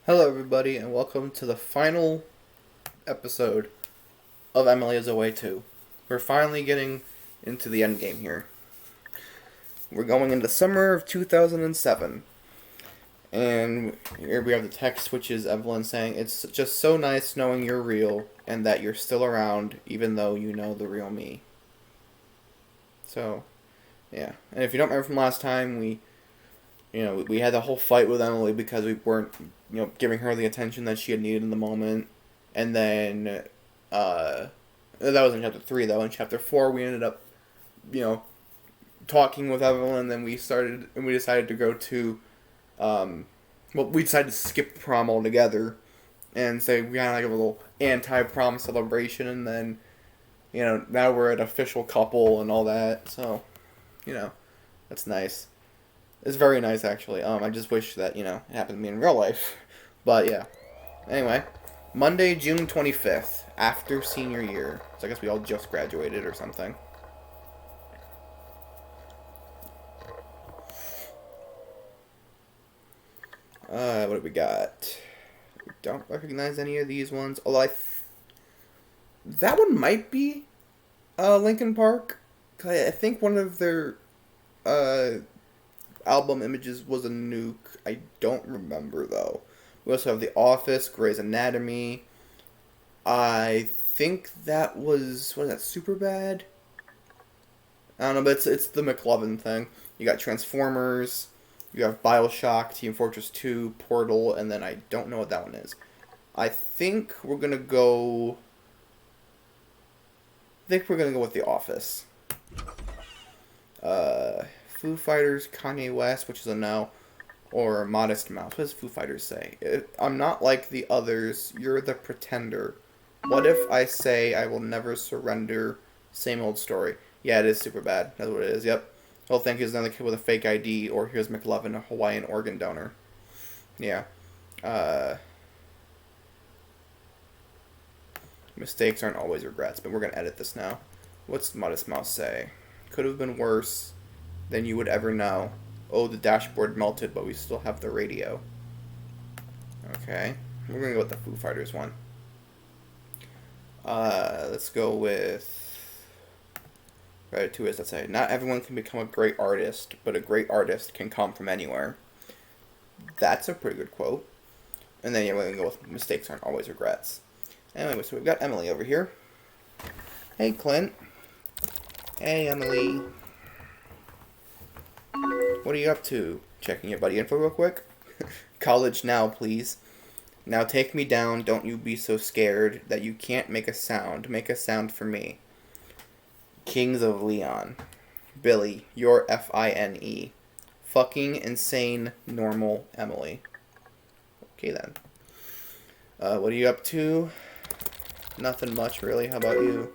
Hello, everybody, and welcome to the final episode of Emily is Away 2. We're finally getting into the end game here. We're going into summer of 2007. And here we have the text, which is Evelyn saying, "It's just so nice knowing you're real and that you're still around, even though you know the real me." So, yeah. And if you don't remember from last time, we had the whole fight with Emily because we weren't, giving her the attention that she had needed in the moment. And then, that was in chapter 3, though. In chapter 4, we ended up, talking with Evelyn, and then we decided to go to, we decided to skip prom altogether and say we had like a little anti-prom celebration, and then, now we're an official couple and all that. So, that's nice. It's very nice, actually. I just wish that, it happened to me in real life. But, yeah. Anyway, Monday, June 25th, after senior year. So I guess we all just graduated or something. What do we got? We don't recognize any of these ones. Although that one might be Linkin Park. I think one of their album images was a nuke. I don't remember, though. We also have The Office, Grey's Anatomy. I think that was, what is that, Superbad? I don't know, but it's the McLovin thing. You got Transformers, you have Bioshock, Team Fortress 2, Portal, and then I don't know what that one is. I think we're gonna go with The Office. Foo Fighters, Kanye West, which is a no, or Modest Mouse. What does Foo Fighters say? I'm not like the others. You're the pretender. What if I say I will never surrender? Same old story. Yeah, it is super bad. That's what it is. Yep. He'll think he's another kid with a fake ID, or here's McLovin, a Hawaiian organ donor. Yeah. Mistakes aren't always regrets, but we're gonna edit this now. What's Modest Mouse say? Could have been worse than you would ever know. Oh, the dashboard melted, but we still have the radio. Okay. We're gonna go with the Foo Fighters one. Let's go with Ratatouille, let's say. Not everyone can become a great artist, but a great artist can come from anywhere. That's a pretty good quote. And then, yeah, we're gonna go with mistakes aren't always regrets. Anyway, so we've got Emily over here. Hey, Clint. Hey, Emily. What are you up to? Checking your buddy info real quick? College now, please. Now take me down, don't you be so scared that you can't make a sound. Make a sound for me. Kings of Leon. Billy, you're Fine. Fucking insane, normal Emily. Okay then. What are you up to? Nothing much, really. How about you?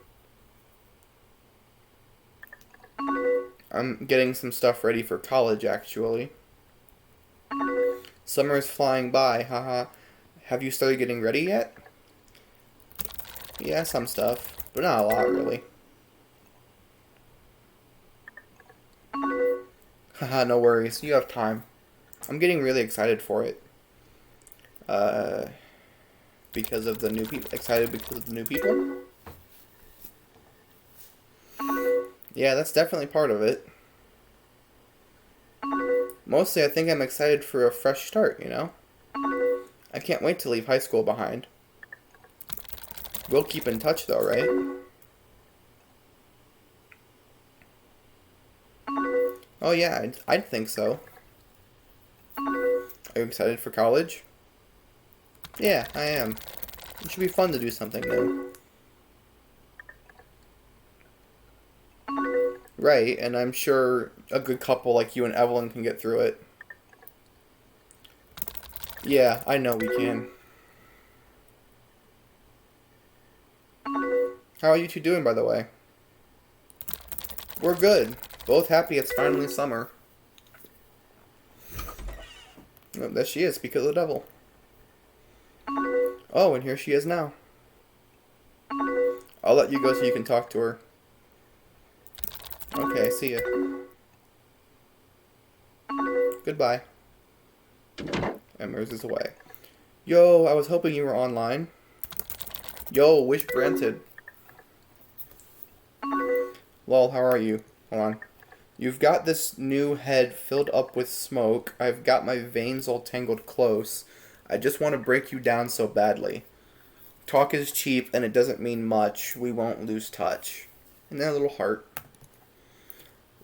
I'm getting some stuff ready for college, actually. Summer's flying by, haha. Have you started getting ready yet? Yeah, some stuff, but not a lot, really. Haha, no worries. You have time. I'm getting really excited for it. Because of the new people. Excited because of the new people? Yeah, that's definitely part of it. Mostly, I think I'm excited for a fresh start, I can't wait to leave high school behind. We'll keep in touch, though, right? Oh, yeah, I'd think so. Are you excited for college? Yeah, I am. It should be fun to do something new. Right, and I'm sure a good couple like you and Evelyn can get through it. Yeah, I know we can. How are you two doing, by the way? We're good. Both happy it's finally summer. Oh, there she is, speak of the devil. Oh, and here she is now. I'll let you go so you can talk to her. Okay, see ya. Goodbye. And moves us away. Yo, I was hoping you were online. Yo, wish granted. Lol, how are you? Hold on. You've got this new head filled up with smoke. I've got my veins all tangled close. I just want to break you down so badly. Talk is cheap and it doesn't mean much. We won't lose touch. And then a little heart.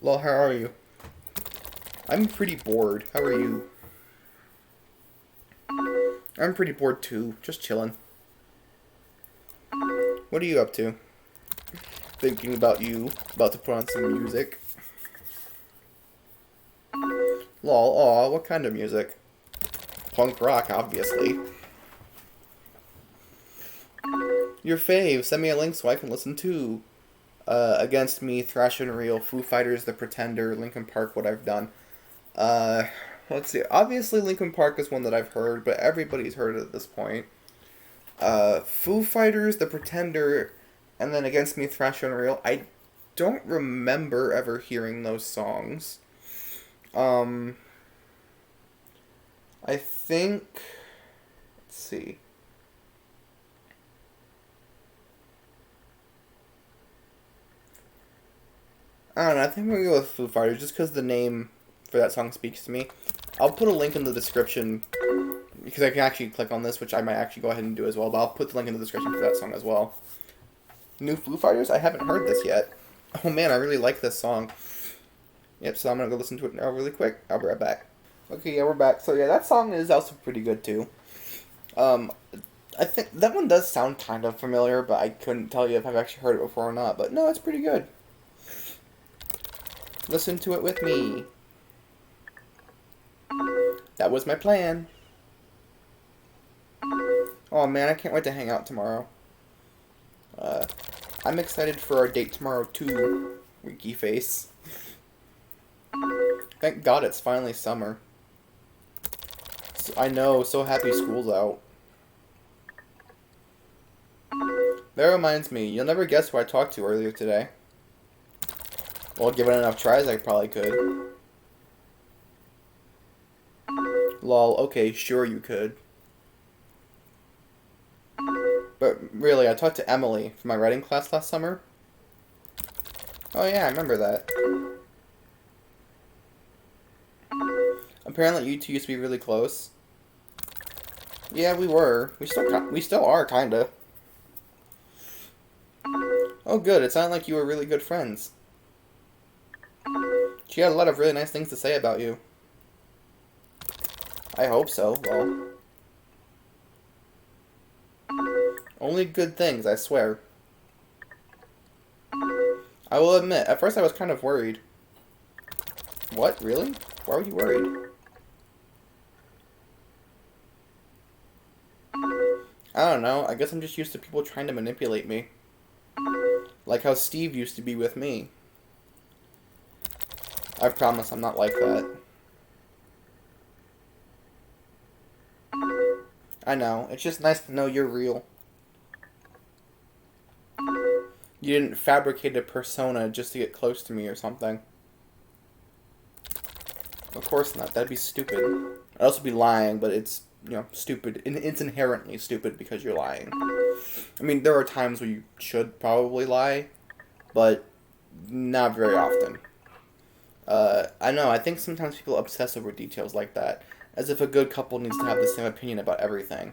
Lol, how are you? I'm pretty bored. How are you? I'm pretty bored too. Just chilling. What are you up to? Thinking about you. About to put on some music. Lol, aw, what kind of music? Punk rock, obviously. Your fave, send me a link so I can listen too. Against Me, Thrash Unreal, Foo Fighters, The Pretender, Linkin Park, What I've Done. Let's see. Obviously, Linkin Park is one that I've heard, but everybody's heard it at this point. Foo Fighters, The Pretender, and then Against Me, Thrash Unreal. I don't remember ever hearing those songs. I think... Let's see. I don't know, I think I'm gonna go with Foo Fighters just because the name for that song speaks to me. I'll put a link in the description because I can actually click on this, which I might actually go ahead and do as well, but I'll put the link in the description for that song as well. New Foo Fighters? I haven't heard this yet. Oh man, I really like this song. Yep, so I'm gonna go listen to it now really quick. I'll be right back. Okay, yeah, we're back. So yeah, that song is also pretty good too. I think that one does sound kind of familiar, but I couldn't tell you if I've actually heard it before or not. But no, it's pretty good. Listen to it with me. That was my plan. Oh man, I can't wait to hang out tomorrow. I'm excited for our date tomorrow too, winky face. Thank God it's finally summer. I know, so happy school's out. That reminds me, you'll never guess who I talked to earlier today. Well, given enough tries, I probably could. Lol, okay, sure you could. But really, I talked to Emily from my writing class last summer. Oh yeah, I remember that. Apparently you two used to be really close. Yeah, we were. We still are, kinda. Oh good, it sounded like you were really good friends. She had a lot of really nice things to say about you. I hope so, well. Only good things, I swear. I will admit, at first I was kind of worried. What? Really? Why were you worried? I don't know, I guess I'm just used to people trying to manipulate me. Like how Steve used to be with me. I promise I'm not like that. I know, it's just nice to know you're real. You didn't fabricate a persona just to get close to me or something. Of course not, that'd be stupid. I'd also be lying, but it's, you know, stupid. It's inherently stupid because you're lying. I mean, there are times where you should probably lie, but not very often. I know, I think sometimes people obsess over details like that, as if a good couple needs to have the same opinion about everything.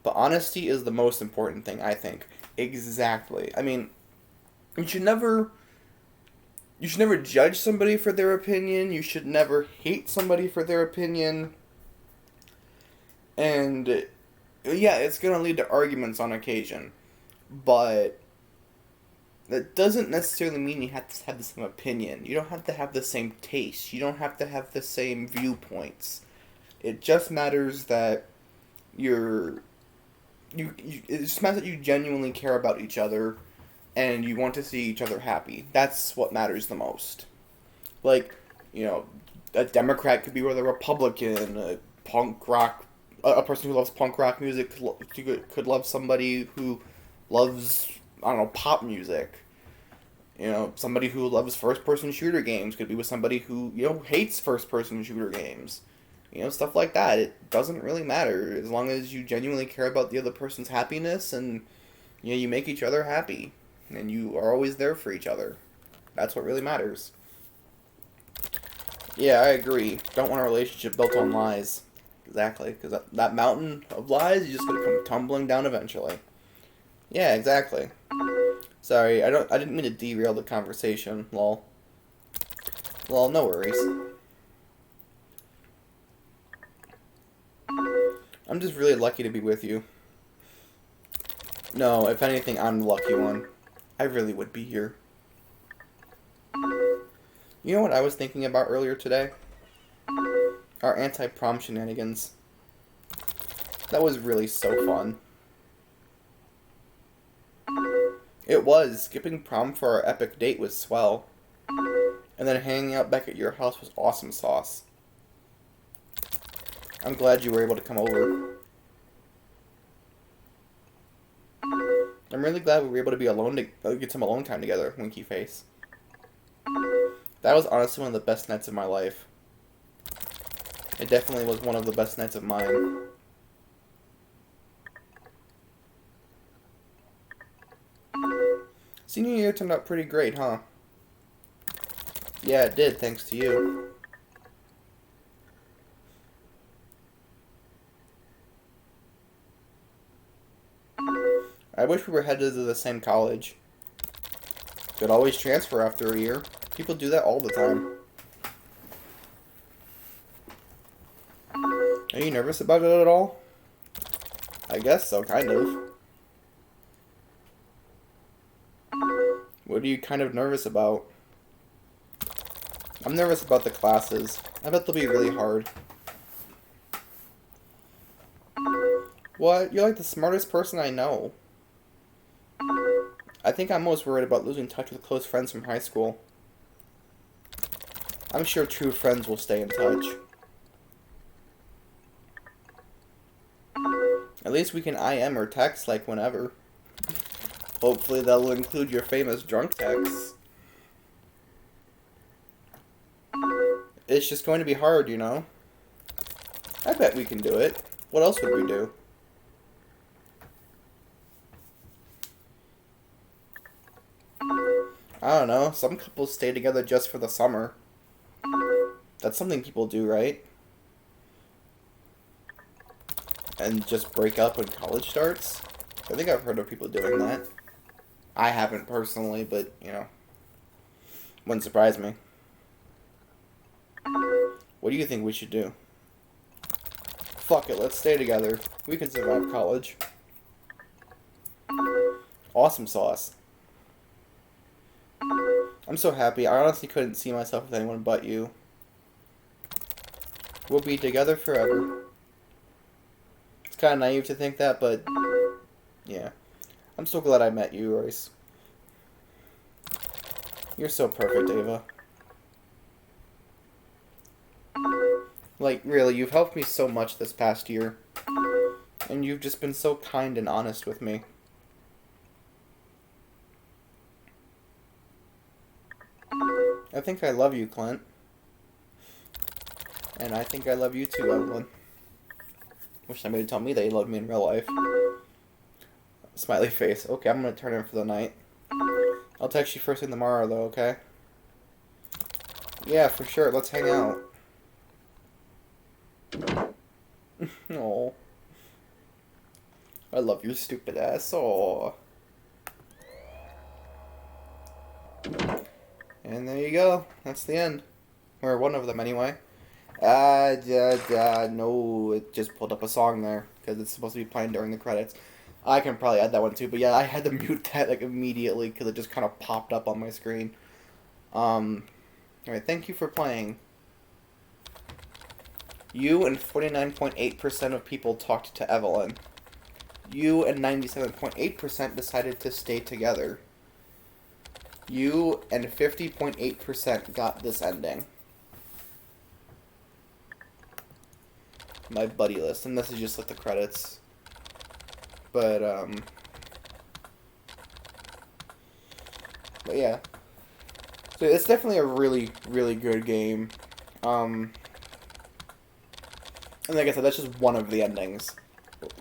But honesty is the most important thing, I think. Exactly. I mean, you should never judge somebody for their opinion. You should never hate somebody for their opinion. And, yeah, it's going to lead to arguments on occasion. But that doesn't necessarily mean you have to have the same opinion. You don't have to have the same taste. You don't have to have the same viewpoints. It just matters that it just matters that you genuinely care about each other and you want to see each other happy. That's what matters the most. Like, you know, a Democrat could be with a Republican, a person who loves punk rock music could love somebody who loves, I don't know, pop music. You know, somebody who loves first-person shooter games could be with somebody who, you know, hates first-person shooter games. You know, stuff like that. It doesn't really matter as long as you genuinely care about the other person's happiness and you know, you make each other happy and you are always there for each other. That's what really matters. Yeah, I agree. Don't want a relationship built on lies. Exactly, because that mountain of lies, you just gonna come tumbling down eventually. Yeah, exactly. Sorry, I didn't mean to derail the conversation. Lol. Lol, no worries. I'm just really lucky to be with you. No, if anything, I'm the lucky one. I really would be here. You know what I was thinking about earlier today? Our anti-prom shenanigans. That was really so fun. It was. Skipping prom for our epic date was swell. And then hanging out back at your house was awesome sauce. I'm glad you were able to come over. I'm really glad we were able to be alone to get some alone time together, winky face. That was honestly one of the best nights of my life. It definitely was one of the best nights of mine. Senior year turned out pretty great, huh? Yeah, it did, thanks to you. I wish we were headed to the same college. Could always transfer after a year. People do that all the time. Are you nervous about it at all? I guess so, kind of. What are you kind of nervous about? I'm nervous about the classes. I bet they'll be really hard. What? You're like the smartest person I know. I think I'm most worried about losing touch with close friends from high school. I'm sure true friends will stay in touch. At least we can IM or text like whenever. Hopefully that'll include your famous drunk texts. It's just going to be hard, you know? I bet we can do it. What else would we do? I don't know. Some couples stay together just for the summer. That's something people do, right? And just break up when college starts? I think I've heard of people doing that. I haven't personally, but, you know, wouldn't surprise me. What do you think we should do? Fuck it, let's stay together. We can survive college. Awesome sauce. I'm so happy. I honestly couldn't see myself with anyone but you. We'll be together forever. It's kind of naive to think that, but yeah. I'm so glad I met you, Royce. You're so perfect, Ava. Like, really, you've helped me so much this past year. And you've just been so kind and honest with me. I think I love you, Clint. And I think I love you too, Evelyn. Wish somebody would tell me they loved me in real life. Smiley face. Okay, I'm gonna turn in for the night. I'll text you first thing tomorrow, though, okay? Yeah, for sure. Let's hang out. Oh. I love you, stupid ass. Aw. And there you go. That's the end. Or one of them, anyway. No, it just pulled up a song there, because it's supposed to be playing during the credits. I can probably add that one too, but yeah, I had to mute that, like, immediately, because it just kind of popped up on my screen. Alright, thank you for playing. You and 49.8% of people talked to Evelyn. You and 97.8% decided to stay together. You and 50.8% got this ending. My buddy list, and this is just like the credits. But yeah. So it's definitely a really, really good game. And like I said, that's just one of the endings.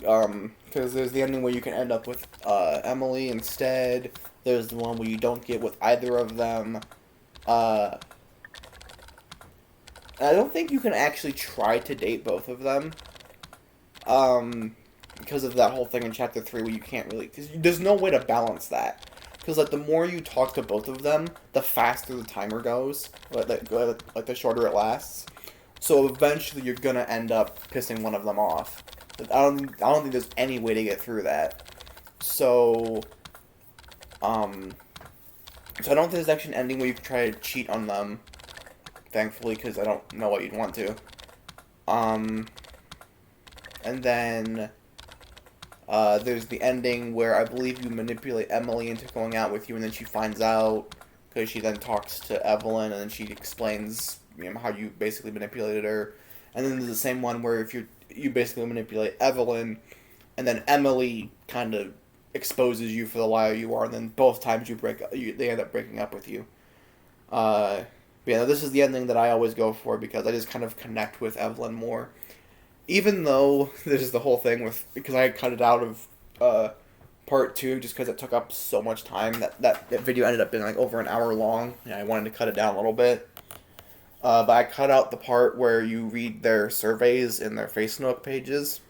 Because there's the ending where you can end up with Emily instead. There's the one where you don't get with either of them. I don't think you can actually try to date both of them. Because of that whole thing in Chapter 3 where you can't really... Because there's no way to balance that. Because, like, the more you talk to both of them, the faster the timer goes. Like, the shorter it lasts. So eventually you're gonna end up pissing one of them off. I don't think there's any way to get through that. So I don't think there's actually an ending where you can try to cheat on them. Thankfully, because I don't know what you'd want to. And then there's the ending where I believe you manipulate Emily into going out with you, and then she finds out because she then talks to Evelyn, and then she explains how you basically manipulated her. And then there's the same one where if you basically manipulate Evelyn, and then Emily kind of exposes you for the liar you are, and then both times they end up breaking up with you. But yeah, this is the ending that I always go for because I just kind of connect with Evelyn more. Even though this is the whole thing because I cut it out of part 2 just because it took up so much time that video ended up being like over an hour long, and I wanted to cut it down a little bit. But I cut out the part where you read their surveys in their Facebook pages.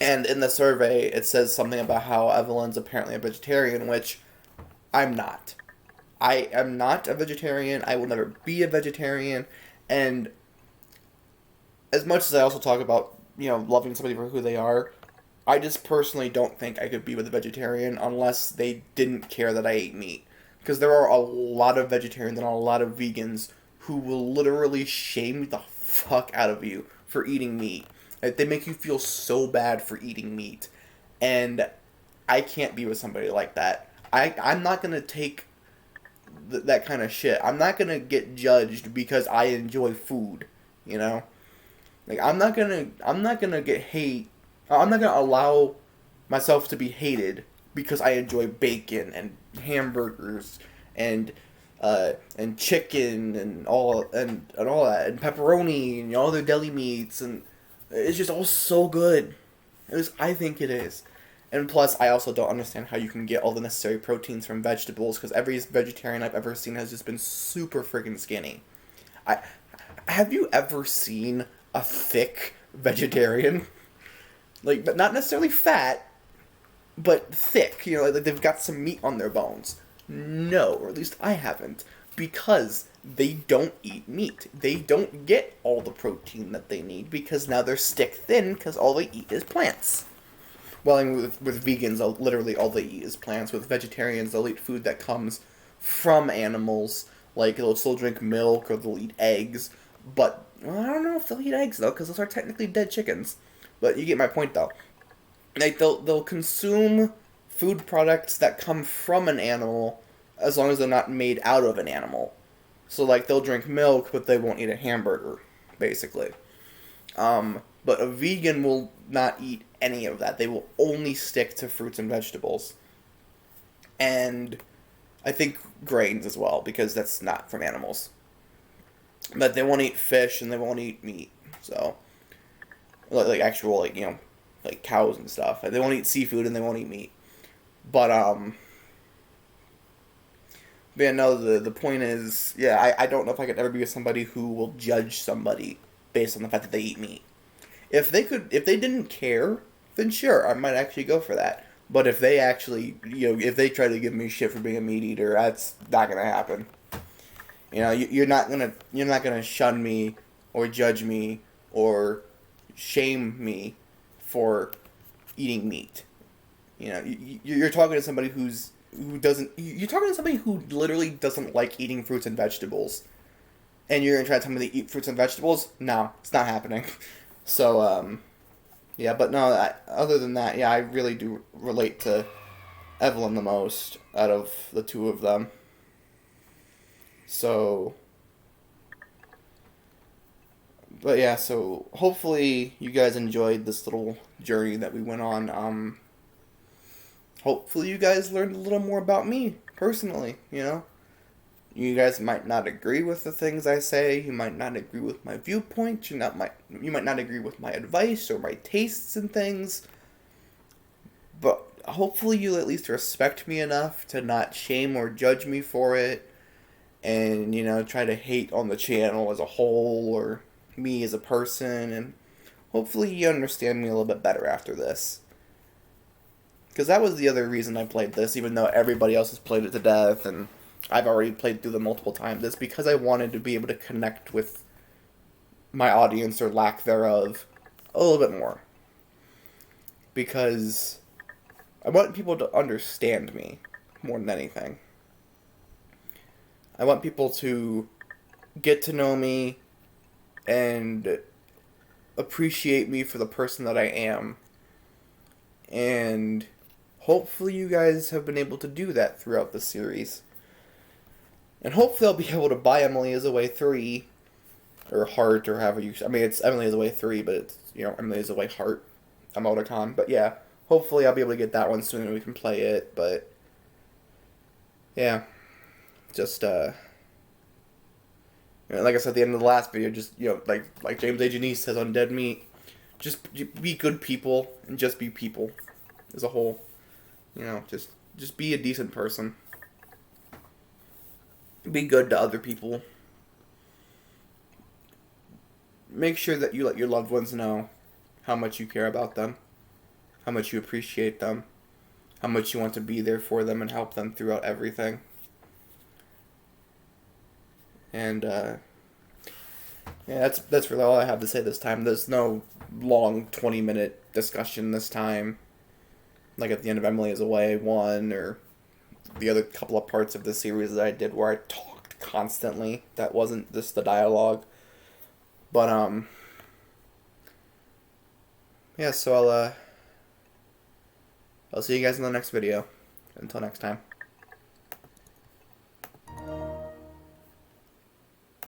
And in the survey, it says something about how Evelyn's apparently a vegetarian, which I'm not. I am not a vegetarian. I will never be a vegetarian. And as much as I also talk about, loving somebody for who they are, I just personally don't think I could be with a vegetarian unless they didn't care that I ate meat. Because there are a lot of vegetarians and a lot of vegans who will literally shame the fuck out of you for eating meat. Like, they make you feel so bad for eating meat. And I can't be with somebody like that. I'm not going to take that kind of shit. I'm not going to get judged because I enjoy food, Like, I'm not going to get hate. I'm not going to allow myself to be hated because I enjoy bacon and hamburgers and chicken and all that and pepperoni and all their deli meats, and it's just all so good. I think it is. And plus, I also don't understand how you can get all the necessary proteins from vegetables, because every vegetarian I've ever seen has just been super freaking skinny. Have you ever seen a thick vegetarian? Like, but not necessarily fat, but thick. Like they've got some meat on their bones. No, or at least I haven't, because they don't eat meat. They don't get all the protein that they need because now they're stick thin because all they eat is plants. Well, I mean, with vegans, literally all they eat is plants. With vegetarians, they'll eat food that comes from animals. Like, they'll still drink milk or they'll eat eggs. But, well, I don't know if they'll eat eggs, though, because those are technically dead chickens. But you get my point, though. Like, they'll consume food products that come from an animal as long as they're not made out of an animal. So, like, they'll drink milk, but they won't eat a hamburger, basically. But a vegan will not eat any of that. They will only stick to fruits and vegetables. And I think grains as well, because that's not from animals. But they won't eat fish and they won't eat meat. So, like actual, like cows and stuff. They won't eat seafood and they won't eat meat. But yeah, no, the point is, yeah, I don't know if I could ever be with somebody who will judge somebody based on the fact that they eat meat. If they didn't care, then sure, I might actually go for that. But if they actually, if they try to give me shit for being a meat eater, that's not gonna happen. You're not gonna shun me or judge me or shame me for eating meat. You're talking to somebody you're talking to somebody who literally doesn't like eating fruits and vegetables, and you're gonna try to tell me to eat fruits and vegetables? No, it's not happening. So, yeah, but no, other than that, yeah, I really do relate to Evelyn the most out of the two of them. So, but yeah, so hopefully you guys enjoyed this little journey that we went on. Hopefully you guys learned a little more about me, personally, You guys might not agree with the things I say. You might not agree with my viewpoint. You might not agree with my advice or my tastes in things. But hopefully you'll at least respect me enough to not shame or judge me for it. And, try to hate on the channel as a whole or me as a person. And hopefully you understand me a little bit better after this. Because that was the other reason I played this, even though everybody else has played it to death and I've already played through them multiple times. It's because I wanted to be able to connect with my audience, or lack thereof, a little bit more. Because I want people to understand me more than anything. I want people to get to know me and appreciate me for the person that I am. And hopefully you guys have been able to do that throughout the series. And hopefully I'll be able to buy Emily is Away 3, or Heart, or however you... I mean, it's Emily is Away 3, but it's, Emily is Away Heart emoticon. But yeah, hopefully I'll be able to get that one soon and we can play it, but... yeah. Just, like I said at the end of the last video, just, like James A. Janice says on Dead Meat, just be good people, and just be people as a whole. Just be a decent person. Be good to other people. Make sure that you let your loved ones know how much you care about them, how much you appreciate them, how much you want to be there for them and help them throughout everything. And, yeah, that's really all I have to say this time. There's no long 20-minute discussion this time, like at the end of Emily is Away 1, or the other couple of parts of the series that I did where I talked constantly. That wasn't just the dialogue. But, yeah, so I'll see you guys in the next video. Until next time.